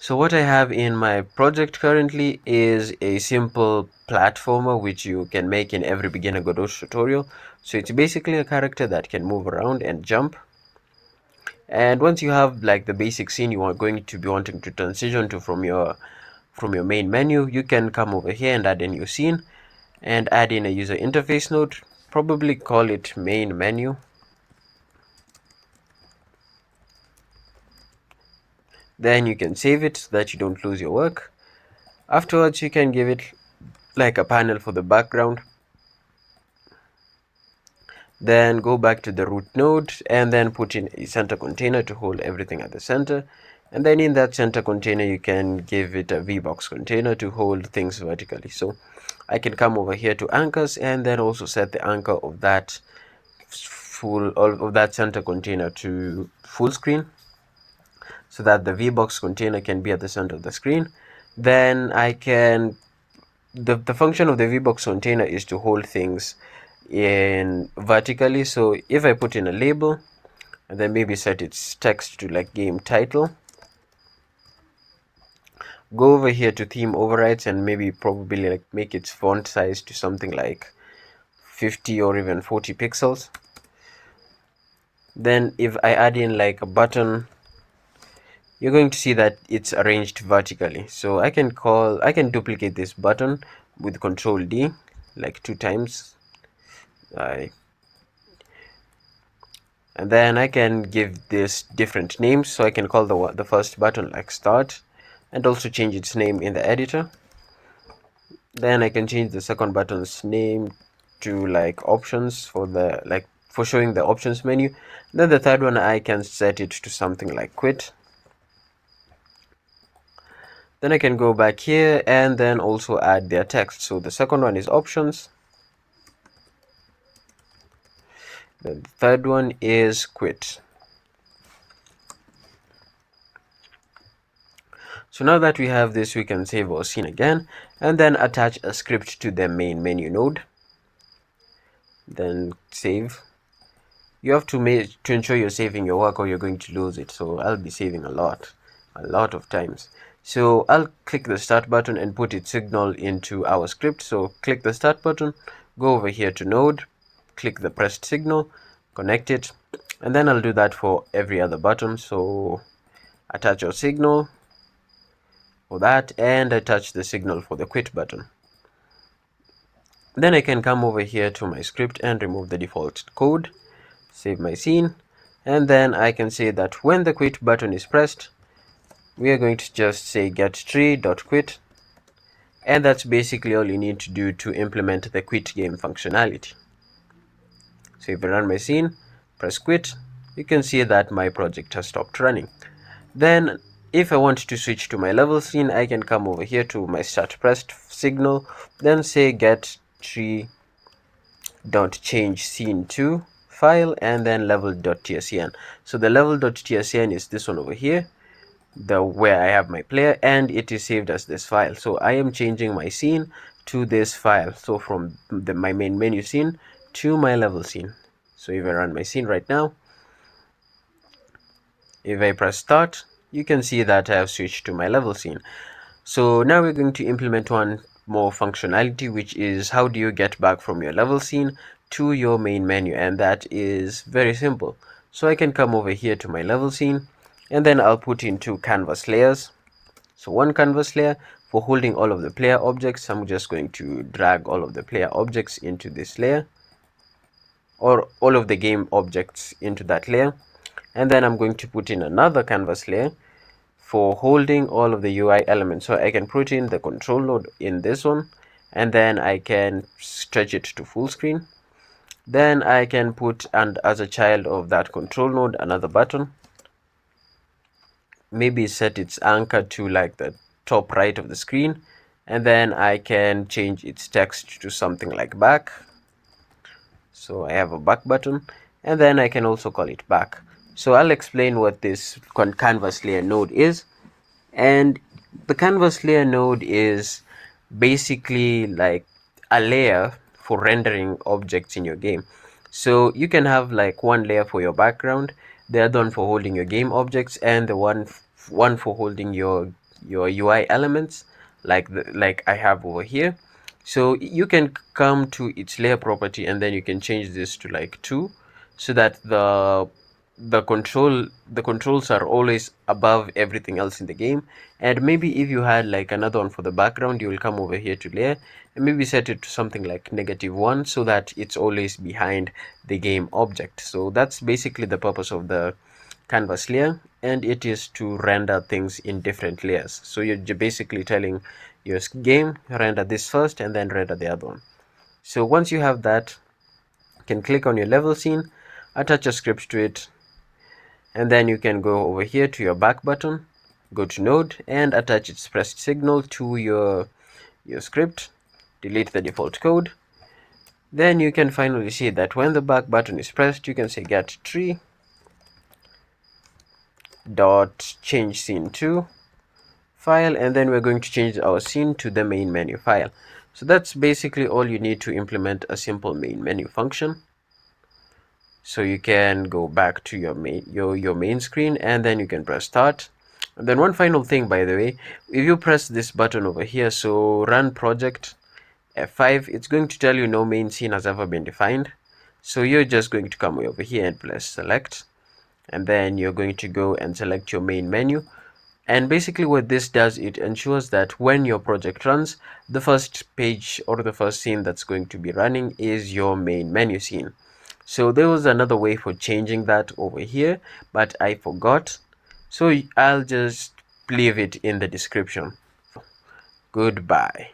So what I have in my project currently is a simple platformer which you can make in every beginner Godot tutorial. So it's basically a character that can move around and jump. And once you have like the basic scene you are going to be wanting to transition to from your main menu, you can come over here and add a new scene and add in a user interface node. Probably call it main menu. Then you can save it so that you don't lose your work. Afterwards you can give it like a panel for the background. Then go back to the root node and then put in a center container to hold everything at the center. And then in that center container you can give it a VBox container to hold things vertically. So I can come over here to anchors and then also set the anchor of that center container to full screen, so that the VBox container can be at the center of the screen. Then I can the function of the VBox container is to hold things in vertically. So if I put in a label and then maybe set its text to like game title, go over here to theme overrides and maybe probably like make its font size to something like 50 or even 40 pixels. Then if I add in like a button, you're going to see that it's arranged vertically. So I can duplicate this button with Control D like 2 times. And then I can give this different names. So I can call the first button like start and also change its name in the editor. Then I can change the second button's name to like options for showing the options menu. Then the third one I can set it to something like quit. Then I can go back here and then also add their text. So the second one is options. The third one is quit. So now that we have this, we can save our scene again and then attach a script to the main menu node. Then save. You have to ensure you're saving your work or you're going to lose it. So I'll be saving a lot of times. So I'll click the start button and put its signal into our script. So click the start button, go over here to node, click the pressed signal, connect it, and then I'll do that for every other button. So attach your signal for that and attach the signal for the quit button. Then I can come over here to my script and remove the default code, save my scene, and then I can say that when the quit button is pressed, we are going to just say get tree.quit, and that's basically all you need to do to implement the quit game functionality. So if I run my scene, press quit, you can see that my project has stopped running. Then if I want to switch to my level scene, I can come over here to my start pressed signal, then say get tree.change scene to file and then level.tscn. So the level.tscn is this one over here, where I have my player, and it is saved as this file. So I am changing my scene to this file. So from my main menu scene to my level scene. So if I run my scene right now, if I press start, you can see that I have switched to my level scene. So now we're going to implement one more functionality, which is how do you get back from your level scene to your main menu, and that is very simple. So I can come over here to my level scene and then I'll put in 2 canvas layers. So one canvas layer for holding all of the player objects. I'm just going to drag all of the player objects into this layer, or all of the game objects into that layer, and then I'm going to put in another canvas layer for holding all of the UI elements. So I can put in the control node in this one, and then I can stretch it to full screen. Then I can put, and as a child of that control node, another button, maybe set its anchor to like the top right of the screen, and then I can change its text to something like back. So I have a back button, and then I can also call it back. So I'll explain what this canvas layer node is. And the canvas layer node is basically like a layer for rendering objects in your game. So you can have like one layer for your background, the other one for holding your game objects, and the one for holding your your UI elements like I have over here. So you can come to its layer property and then you can change this to like 2, so that the controls are always above everything else in the game. And maybe if you had like another one for the background, you will come over here to layer and maybe set it to something like -1, so that it's always behind the game object. So that's basically the purpose of the canvas layer, and it is to render things in different layers. So you're basically telling your game, render this first and then render the other one. So once you have that, you can click on your level scene, attach a script to it, and then you can go over here to your back button, go to node and attach its pressed signal to your script, delete the default code. Then you can finally see that when the back button is pressed, you can say get tree dot change scene to file, and then we're going to change our scene to the main menu file. So that's basically all you need to implement a simple main menu function. So you can go back to your main screen and then you can press start. And then one final thing, by the way, if you press this button over here, so run project F5, it's going to tell you no main scene has ever been defined. So you're just going to come over here and press select, and then you're going to go and select your main menu. And basically what this does, it ensures that when your project runs, the first page or the first scene that's going to be running is your main menu scene. So there was another way for changing that over here, but I forgot. So I'll just leave it in the description. Goodbye.